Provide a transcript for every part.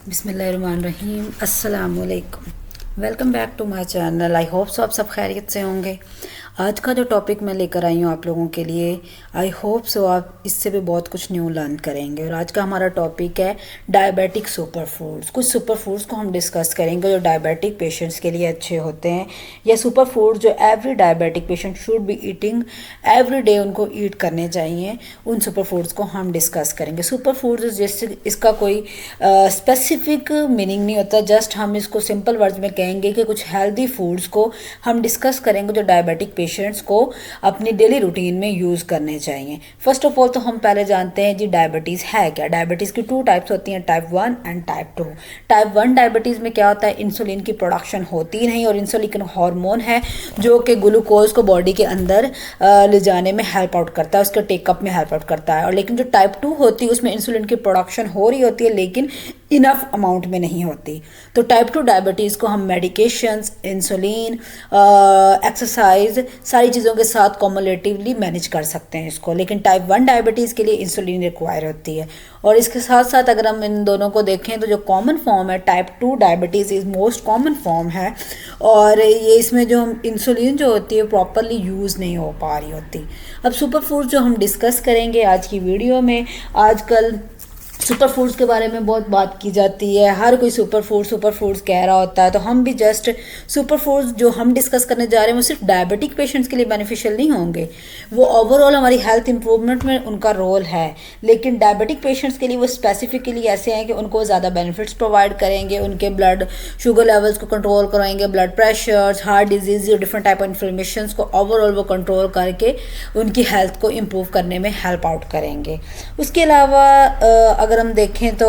बिस्मिल्लाहिर्रहमानिर्रहीम अस्सलाम वालेकुम। Welcome back to my channel. I hope so आप सब खैरियत से होंगे। आज का जो टॉपिक मैं लेकर आई हूँ आप लोगों के लिए, आई होप सो आप इससे भी बहुत कुछ न्यू लर्न करेंगे। और आज का हमारा टॉपिक है डायबिटिक सुपर फूड्स। कुछ सुपर फूड्स को हम डिस्कस करेंगे जो डायबिटिक पेशेंट्स के लिए अच्छे होते हैं, या सुपर फूड जो every diabetic patient should be eating every day, उनको ईट करने चाहिए। उन सुपर फूड्स को हम डिस्कस करेंगे। सुपर फूड्स जैसे इसका कोई स्पेसिफिक मीनिंग नहीं होता, जस्ट हम इसको सिंपल वर्ड्स में कहेंगे कि कुछ हेल्दी फूड्स को हम डिस्कस करेंगे जो डायबिटिक पेशेंट्स को अपनी डेली रूटीन में यूज़ करने चाहिए। फर्स्ट ऑफ ऑल तो हम पहले जानते हैं जी डायबिटीज़ है क्या। डायबिटीज़ की टू टाइप्स होती हैं, type 1 and type 2। Type 1 diabetes में क्या होता है, इंसुलिन की प्रोडक्शन होती नहीं, और इंसुलिन हार्मोन है जो कि ग्लूकोज को बॉडी के अंदर ले जाने में हेल्प आउट करता है, उसके टेकअप में हेल्प आउट करता है। और लेकिन जो टाइप 2 होती है उसमें इंसुलिन की प्रोडक्शन हो रही होती है लेकिन इनफ अमाउंट में नहीं होती। तो टाइप 2 डायबिटीज़ को हम मेडिकेशंस, इंसुलिन, एक्सरसाइज, सारी चीज़ों के साथ कॉमुलेटिवली मैनेज कर सकते हैं इसको। लेकिन टाइप 1 डायबिटीज़ के लिए इंसुलिन रिक्वायर होती है। और इसके साथ साथ अगर हम इन दोनों को देखें तो जो कॉमन फॉर्म है type 2 diabetes is most common form है, और ये इसमें जो हम इंसुलिन जो होती है प्रॉपरली यूज़ नहीं हो पा रही होती। अब सुपर फूड जो हम डिस्कस करेंगे आज की वीडियो में, आजकल सुपर फूड्स के बारे में बहुत बात की जाती है, हर कोई सुपर फूड्स कह रहा होता है। तो हम भी जस्ट सुपर फूड्स जो हम डिस्कस करने जा रहे हैं वो सिर्फ डायबिटिक पेशेंट्स के लिए बेनिफिशियल नहीं होंगे, वो ओवरऑल हमारी हेल्थ इंप्रूवमेंट में उनका रोल है। लेकिन डायबिटिक पेशेंट्स के लिए वो स्पेसिफिकली ऐसे हैं कि उनको ज़्यादा बेनिफिट्स प्रोवाइड करेंगे, उनके ब्लड शुगर लेवल्स को कंट्रोल कराएंगे, blood pressure, heart disease, different type of inflammation को ओवरऑल वो कंट्रोल करके उनकी हेल्थ को इम्प्रूव करने में हेल्प आउट करेंगे। उसके अलावा अगर हम देखें तो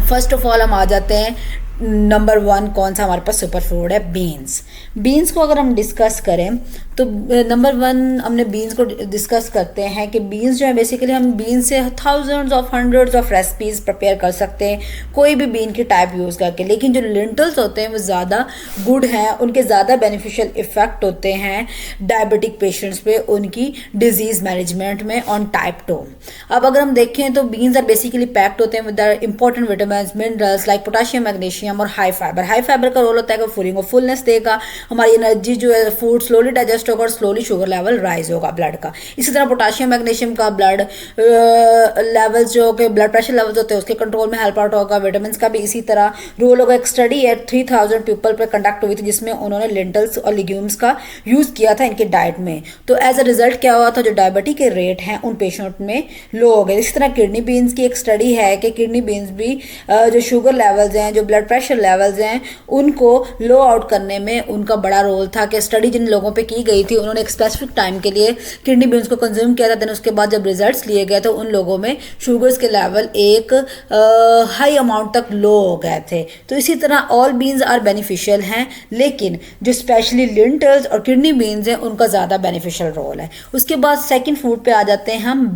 फर्स्ट ऑफ ऑल हम आ जाते हैं नंबर 1 कौन सा हमारे पास सुपर फूड है, बीन्स। बीन्स को अगर हम डिस्कस करें तो नंबर 1 हमने बीन्स को डिस्कस करते हैं कि बीन्स जो है बेसिकली हम बीन्स से thousands of hundreds of recipes prepare कर सकते हैं कोई भी बीन की टाइप यूज़ करके। लेकिन जो लिंटल्स होते हैं वो ज़्यादा गुड हैं, उनके ज़्यादा बेनिफिशियल इफ़ेक्ट होते हैं डायबिटिक पेशेंट्स पे उनकी डिजीज़ मैनेजमेंट में ऑन टाइप 2। अब अगर हम देखें तो बीन्स आर बेसिकली पैक्ड होते हैं with important vitamin, minerals like potassium, magnesium और हाई फाइबर। हाई फाइबर का रोल होता है कि फूलिंग और फुलनेस देगा, हमारी एनर्जी जो है फूड स्लोली डाइजेस्ट होगा और स्लोली शुगर लेवल राइज होगा ब्लड का। इसी तरह पोटाशियम मैग्नीशियम का ब्लड लेवल्स जो कि ब्लड प्रेशर लेवल्स होते हैं उसके कंट्रोल में हेल्प आउट होगा। विटामिन का भी इसी तरह रोल होगा। एक स्टडी है 3000 पीपल पर कंडक्ट हुई थी जिसमें उन्होंने लेंटल्स और लिग्यूम्स का यूज़ किया था इनके डाइट में। तो एज अ रिजल्ट क्या हुआ था, जो डायबिटिक के रेट हैं उन पेशेंट में लो हो गए। इसी तरह किडनी बीन्स की एक स्टडी है कि किडनी बीन्स भी जो शुगर लेवल्स हैं, जो ब्लड प्रेशर लेवल्स हैं, उनको लो आउट करने में उनका बड़ा रोल था। कि स्टडी जिन लोगों पे की गई थी उन्होंने एक स्पेसिफिक टाइम के लिए किडनी बीन्स को कंज्यूम किया था, देन उसके बाद जब रिजल्ट्स लिए गए तो उन लोगों में शुगर्स के लेवल एक हाई अमाउंट तक लो हो गए थे। तो इसी तरह ऑल बीन्स आर बेनिफिशियल हैं, लेकिन जो स्पेशली लिंटल्स और किडनी बीन्स हैं उनका ज़्यादा बेनिफिशियल रोल है। उसके बाद सेकेंड फूड पे आ जाते हैं हम,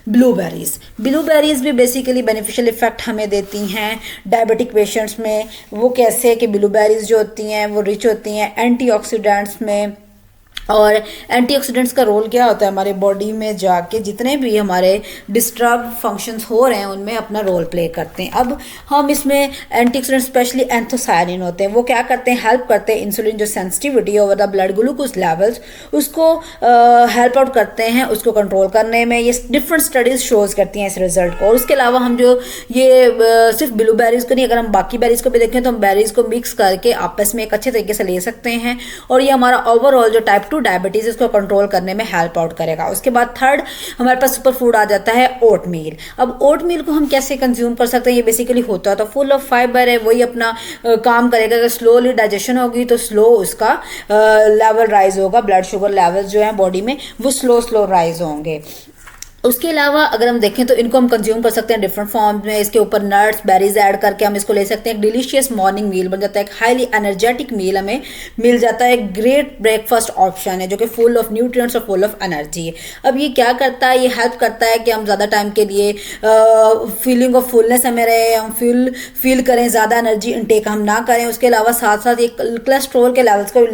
ब्लूबेरीज। ब्लूबेरीज भी बेसिकली बेनिफिशियल इफेक्ट हमें देती हैं डायबिटिक पेशेंट्स में। वो कैसे कि ब्लूबेरीज जो होती हैं वो रिच होती हैं एंटीऑक्सीडेंट्स में, और एंटीऑक्सीडेंट्स का रोल क्या होता है, हमारे बॉडी में जाके जितने भी हमारे डिस्टर्ब फंक्शंस हो रहे हैं उनमें अपना रोल प्ले करते हैं। अब हम इसमें एंटीऑक्सीडेंट स्पेशली एंथोसायनिन होते हैं, वो क्या करते हैं, हेल्प करते हैं इंसुलिन जो sensitivity over the blood glucose levels उसको हेल्प आउट करते हैं, उसको कंट्रोल करने में। ये डिफरेंट स्टडीज़ शोज़ करती हैं इस रिजल्ट को। और उसके अलावा हम जो ये सिर्फ ब्लूबेरीज को नहीं, अगर हम बाकी बेरीज को भी देखें तो हम बेरीज को मिक्स करके आपस में एक अच्छे तरीके से ले सकते हैं, और ये हमारा ओवरऑल जो टाइप 2 डायबिटीज इसको कंट्रोल करने में हेल्प आउट करेगा। उसके बाद थर्ड हमारे पास सुपर फूड आ जाता है ओट मील। अब ओट मील को हम कैसे कंज्यूम कर सकते हैं, ये बेसिकली होता है तो फुल ऑफ फाइबर है, वही अपना काम करेगा। अगर स्लोली डाइजेशन होगी तो स्लो उसका लेवल राइज होगा, ब्लड शुगर लेवल जो है बॉडी में वो स्लो राइज होंगे। उसके अलावा अगर हम देखें तो इनको हम कंज्यूम कर सकते हैं डिफरेंट फॉर्म में। इसके ऊपर नट्स, बेरीज ऐड करके हम इसको ले सकते हैं। एक डिलीशियस मॉर्निंग मील बन जाता है, एक हाईली एनर्जेटिक मील हमें मिल जाता है, एक ग्रेट ब्रेकफास्ट ऑप्शन है जो कि फुल ऑफ न्यूट्रिएंट्स और फुल ऑफ एनर्जी है। अब ये क्या करता है, ये हेल्प करता है कि हम ज़्यादा टाइम के लिए फीलिंग ऑफ फुलनेस हमें रहे, हम फील करें, ज़्यादा एनर्जी इनटेक हम ना करें। उसके अलावा साथ साथ ये कोलेस्ट्रॉल के लेवल्स को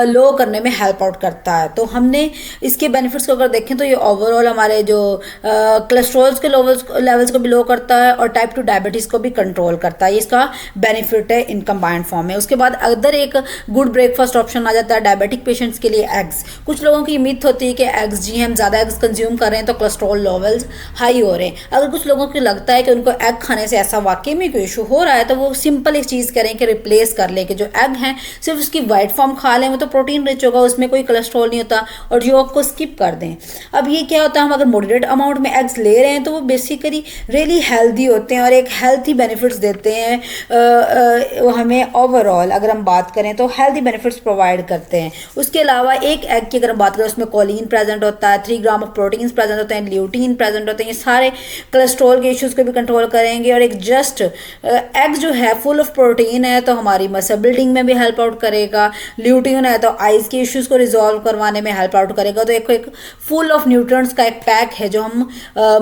लो करने में हेल्प आउट करता है। तो हमने इसके बेनिफिट्स को अगर देखें तो ये ओवरऑल ओवरऑल हमारे जो कोलेस्ट्रॉल्स के लेवल्स को भी लो करता है और टाइप 2 डायबिटीज़ को भी कंट्रोल करता है। ये इसका बेनिफिट है इन कंबाइंड फॉर्म में। उसके बाद अदर एक गुड ब्रेकफास्ट ऑप्शन आ जाता है डायबिटिक पेशेंट्स के लिए, एग्स। कुछ लोगों की मिथ होती है कि एग्स, जी हम ज़्यादा एग्स कंज्यूम कर रहे हैं तो कोलेस्ट्रॉल लेवल्स हाई हो रहे हैं। अगर कुछ लोगों को लगता है कि उनको एग खाने से ऐसा वाकई में कोई इशू हो रहा है, तो वो सिंपल एक चीज़ करें कि रिप्लेस कर लें कि जो एग हैं सिर्फ उसकी वाइट फॉर्म खा लें, वो तो प्रोटीन रिच होगा, उसमें कोई कोलेस्ट्रॉल नहीं होता, और योग को स्किप कर दें। अब ये क्या होता है, हम अगर मॉडरेट अमाउंट में एग्स ले रहे हैं तो वो बेसिकली रियली हेल्दी होते हैं और एक हेल्थी बेनिफिट्स देते हैं हमें ओवरऑल। अगर हम बात करें तो हेल्दी बेनिफिट्स प्रोवाइड करते हैं। उसके अलावा एक एग की अगर हम बात करें, उसमें कोलिन प्रेजेंट होता है, 3 ग्राम ऑफ प्रोटीन्स प्रेजेंट होते हैं, ल्यूटीन प्रेजेंट होते हैं, ये सारे कोलेस्ट्रॉल के इश्यूज़ को भी कंट्रोल करेंगे। और एक जस्ट एग जो है फुल ऑफ प्रोटीन है तो हमारी मसल बिल्डिंग में भी हेल्प आउट करेगा, ल्यूटीन है तो आइज़ के इश्यूज़ को रिजॉल्व करवाने में हेल्प आउट करेगा। तो एक फुल ऑफ न्यूट्रिएंट्स का एक पैक है जो हम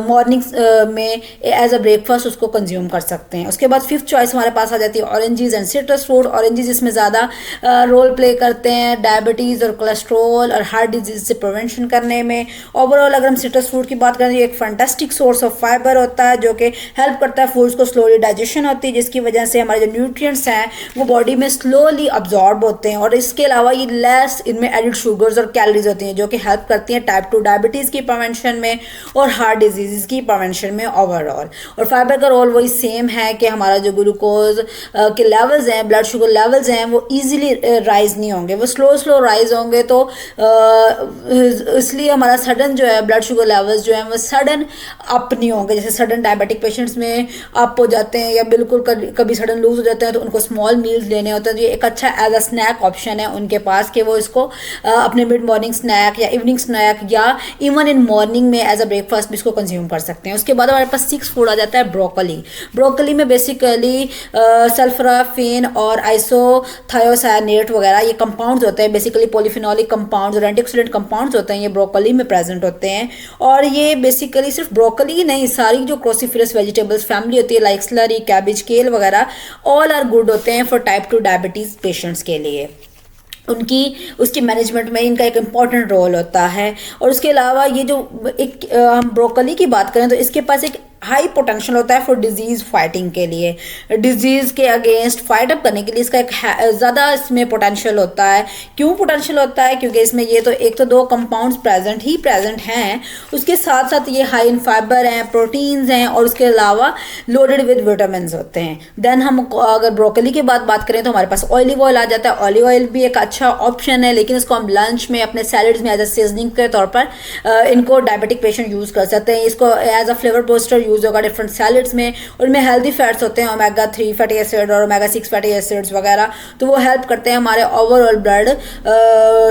मॉर्निंग में एज अ ब्रेकफास्ट उसको कंज्यूम कर सकते हैं। उसके बाद फिफ्थ चॉइस हमारे पास आ जाती है oranges and citrus fruit. Oranges इसमें ज़्यादा रोल प्ले करते हैं डायबिटीज़ और कोलेस्ट्रॉल और हार्ट डिजीज से प्रिवेंशन करने में। ओवरऑल अगर हम सिट्रस फ्रूट की बात करें तो ये एक फैंटास्टिक सोर्स ऑफ फाइबर होता है जो कि हेल्प करता है फूड्स को स्लोली डाइजेशन होती है, जिसकी वजह से हमारे जो न्यूट्रिएंट्स हैं वो बॉडी में स्लोली अब्जॉर्ब होते हैं। और इसके अलावा ये लेस इनमें एडिड शुगर्स और कैलोरीज होती हैं जो कि हेल्प करती हैं टाइप 2 डायबिटीज़ की प्रिवेंशन में और हार्ट डिजीज़ की प्रिवेंशन में ओवरऑल। और फाइबर का रोल वही सेम है कि हमारा जो ग्लूकोज के लेवल्स हैं, ब्लड शुगर लेवल्स हैं, वो ईजिली राइज नहीं होंगे, वो स्लो राइज होंगे। तो इसलिए हमारा सडन जो है ब्लड शुगर लेवल्स जो हैं वो सडन अप नहीं होंगे। जैसे सडन डायबिटिक पेशेंट्स में अप हो जाते हैं या बिल्कुल कभी सडन लूज हो जाते हैं तो उनको स्मॉल मील्स लेने होते हैं। तो ये एक अच्छा एज अ स्नैक ऑप्शन है उनके पास कि वो इसको अपने मिड मॉर्निंग स्नैक या इवनिंग स्नैक या इवन इन मॉर्निंग में एज अ ब्रेकफास्ट भी इसको कंज्यूम कर सकते हैं। उसके बाद हमारे पास 6 फूड आ जाता है ब्रोकली। ब्रोकली में बेसिकली सल्फराफिन और आइसोथायोसायनेट वगैरह ये कंपाउंड्स होते हैं, बेसिकली पॉलीफिनोलिक कंपाउंड्स और एंटीऑक्सीडेंट कंपाउंड्स होते हैं, ये ब्रोकली में प्रेजेंट होते हैं। और ये बेसिकली सिर्फ ब्रोकली ही नहीं, सारी जो क्रोसीफेरस वेजिटेबल्स फैमिली होती है लाइक स्लरी, कैबेज, केल वगैरह ऑल आर गुड होते हैं फॉर टाइप 2 डायबिटीज़ पेशेंट्स के लिए। उसकी मैनेजमेंट में इनका एक इम्पॉर्टेंट रोल होता है। और उसके अलावा ये जो एक हम ब्रोकली की बात करें तो इसके पास एक हाई पोटेंशियल होता है फॉर डिजीज़ फाइटिंग के लिए, डिजीज़ के अगेंस्ट फाइट अप करने के लिए इसका एक ज़्यादा इसमें पोटेंशियल होता है। क्यों पोटेंशियल होता है? क्योंकि इसमें ये तो एक तो 2 कंपाउंड्स प्रेजेंट हैं, उसके साथ साथ ये हाई इन फाइबर हैं, प्रोटीन्स हैं और उसके अलावा लोडेड विद विटामिन होते हैं। देन हम अगर ब्रोकली की बात करें तो हमारे पास ऑलिव ऑयल आ जाता है। ऑलिव ऑयल भी एक अच्छा ऑप्शन है, लेकिन इसको हम लंच में अपने सैलड्स में एज अ सीजनिंग के तौर पर इनको डायबिटिक पेशेंट यूज़ कर सकते हैं। इसको as a flavour booster use होगा डिफरेंट सैलड्स में। उनमें हेल्दी फैट्स होते हैं, ओमेगा 3 फैटी एसिड और ओमेगा 6 फैटी एसिड्स वगैरह, तो वो हेल्प करते हैं हमारे ओवरऑल ब्लड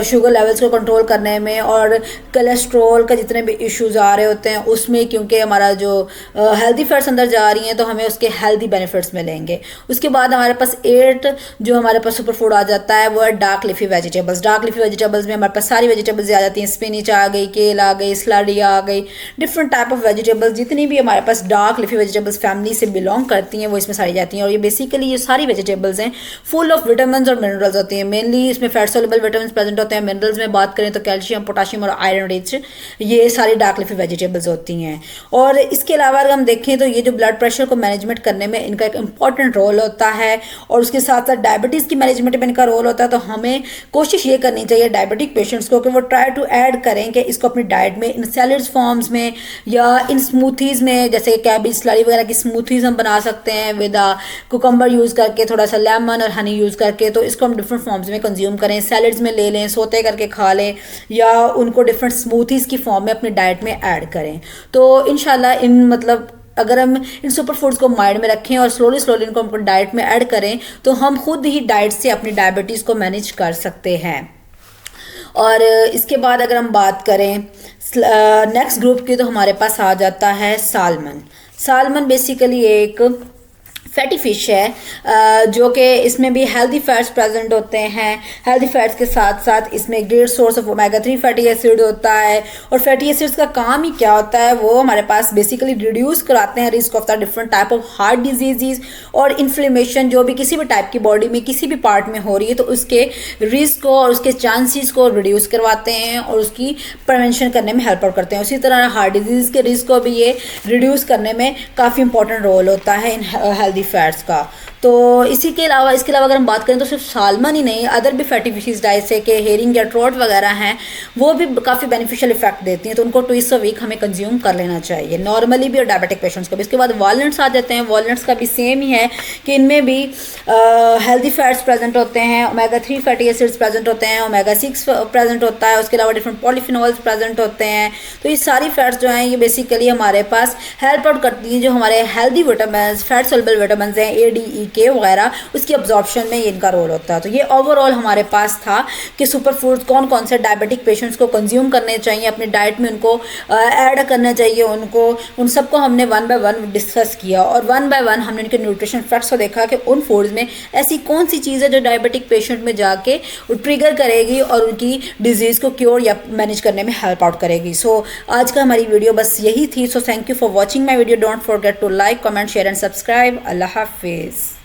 शुगर लेवल्स को कंट्रोल करने में और कोलेस्ट्रॉल का जितने भी इश्यूज आ रहे होते हैं उसमें, क्योंकि हमारा जो हेल्दी फैट्स अंदर जा रही हैं तो हमें उसके हेल्दी बेनिफिट्स मिलेंगे। उसके बाद हमारे पास 8 जो हमारे पास सुपर फूड आ जाता है वो है dark leafy vegetables. Dark leafy vegetables में हमारे पास सारी वेजिटेबल्स आ जाती हैं, स्पिनिच आ गई, केल आ गई, स्लरी आ गई, डिफरेंट टाइप ऑफ वेजिटेबल्स जितनी भी हमारे पास डार्क लीफी वेजिटेबल्स फैमिली से बिलोंग करती हैं वो इसमें सारी जाती हैं। और ये बेसिकली ये सारी वेजिटेबल्स हैं फुल ऑफ विटामिन और मिनरल्स होती हैं। मेनली इसमें फैट सोल्युबल विटामिन प्रेजेंट होते हैं। मिनरल्स में बात करें तो कैल्शियम, पोटाशियम और आयरन रिच ये सारी डार्क लीफी वेजिटेबल्स होती हैं। और इसके अलावा अगर हम देखें तो ये जो ब्लड प्रेशर को मैनेजमेंट करने में इनका एक इंपॉर्टेंट रोल होता है और उसके साथ साथ डायबिटीज़ की मैनेजमेंट में इनका रोल होता है। तो हमें कोशिश ये करनी चाहिए डायबिटिक पेशेंट्स को कि वो ट्राई टू ऐड करें कि इसको अपनी डाइट में इन सैलड्स फॉर्म्स में या इन स्मूथीज़ में, जैसे कैबेज, स्लरी वगैरह की स्मूथीज़ हम बना सकते हैं विद कुकम्बर यूज़ करके, थोड़ा सा लेमन और हनी यूज़ करके। तो इसको हम डिफरेंट फॉर्म्स में कंज्यूम करें, सैलड्स में ले लें, सोते करके खा लें या उनको डिफरेंट स्मूथीज़ की फॉर्म में अपनी डाइट में ऐड करें। तो इंशाल्लाह अगर हम इन सुपर फूड्स को माइंड में रखें और स्लोली इनको हम डाइट में ऐड करें तो हम खुद ही डाइट से अपनी डायबिटीज़ को मैनेज कर सकते हैं। और इसके बाद अगर हम बात करें नेक्स्ट ग्रुप की तो हमारे पास आ जाता है सालमन। सालमन बेसिकली एक फैटी फिश है, जो कि इसमें भी हेल्दी फैट्स प्रेजेंट होते हैं। हेल्दी फैट्स के साथ साथ इसमें great source of omega 3 fatty acid होता है। और फैटी एसिड्स का काम ही क्या होता है, वो हमारे पास बेसिकली रिड्यूस कराते हैं risk of the different type of heart disease और इन्फ्लेमेशन, जो भी किसी भी टाइप की बॉडी में किसी भी पार्ट में हो रही है, तो उसके रिस्क को और उसके चांसेस को रिड्यूस करवाते हैं और उसकी प्रिवेंशन करने में हेल्प आउट करते हैं। उसी तरह हार्ट डिजीज़ के रिस्क को भी ये रिड्यूस करने में काफ़ी इंपॉर्टेंट रोल होता है इन हेल्दी फैट्स का। तो इसके अलावा अगर हम बात करें तो सिर्फ सालमन ही नहीं, अदर भी फैटी फिशेस डाइट से के हेरिंग या ट्रोट वगैरह हैं, वो भी काफ़ी बेनिफिशियल इफेक्ट देती हैं। तो उनको ट्वाइस अ वीक हमें कंज्यूम कर लेना चाहिए, नॉर्मली भी और डायबिटिक पेशेंट्स को भी। इसके बाद वॉलनट्स आ जाते हैं। वॉलनट्स का भी सेम ही है कि इनमें भी हेल्दी फैट्स प्रेजेंट होते हैं, ओमेगा 3 फैटी एसिड्स प्रेजेंट होते हैं, ओमेगा 6 प्रेजेंट होता है, उसके अलावा डिफरेंट पॉलीफिनॉल्स प्रेजेंट होते हैं। तो ये सारी फैट्स जो हैं ये बेसिकली हमारे पास हेल्प आउट करती हैं, जो हमारे healthy vitamin, fat soluble vitamin हैं, ए, डी, ई, के वगैरह, उसकी अब्जॉर्प्शन में इनका रोल होता है। तो ये ओवरऑल हमारे पास था कि सुपर फूड्स कौन कौन से डायबिटिक पेशेंट्स को कंज्यूम करने चाहिए, अपनी डाइट में उनको ऐड करना चाहिए, उन सबको हमने वन बाय वन डिस्कस किया और वन बाय वन हमने उनके न्यूट्रिशन फैक्ट्स को देखा कि उन फूड्स में ऐसी कौन सी चीज़ है जो डायबिटिक पेशेंट में जाके ट्रिगर करेगी और उनकी डिजीज़ को क्योर या मैनेज करने में हेल्प आउट करेगी। सो आज का हमारी वीडियो बस यही थी। So thank you for watching my video. Don't forget to like, comment, share and subscribe. Allah हाफिज़।